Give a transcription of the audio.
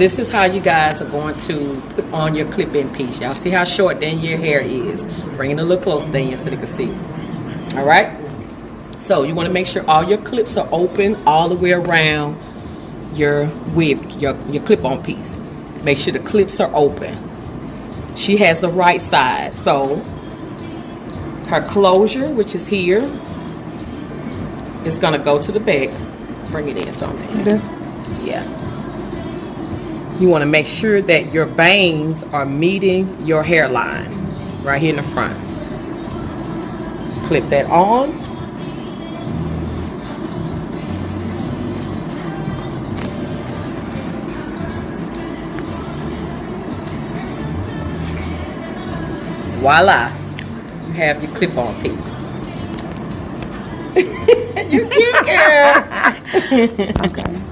This is how you guys are going to put on your clip-in piece. Y'all see how short then your hair is. Bring it a little closer, Daniel, so they can see. All right? So you want to make sure all your clips are open all the way around your wig, your clip-on piece. Make sure the clips are open. She has the right side, so her closure, which is here, is gonna go to the back. Bring it in something. Yeah. You want to make sure that your bangs are meeting your hairline right here in the front. Clip that on. Voila, you have your clip-on piece. You cute, girl. Okay.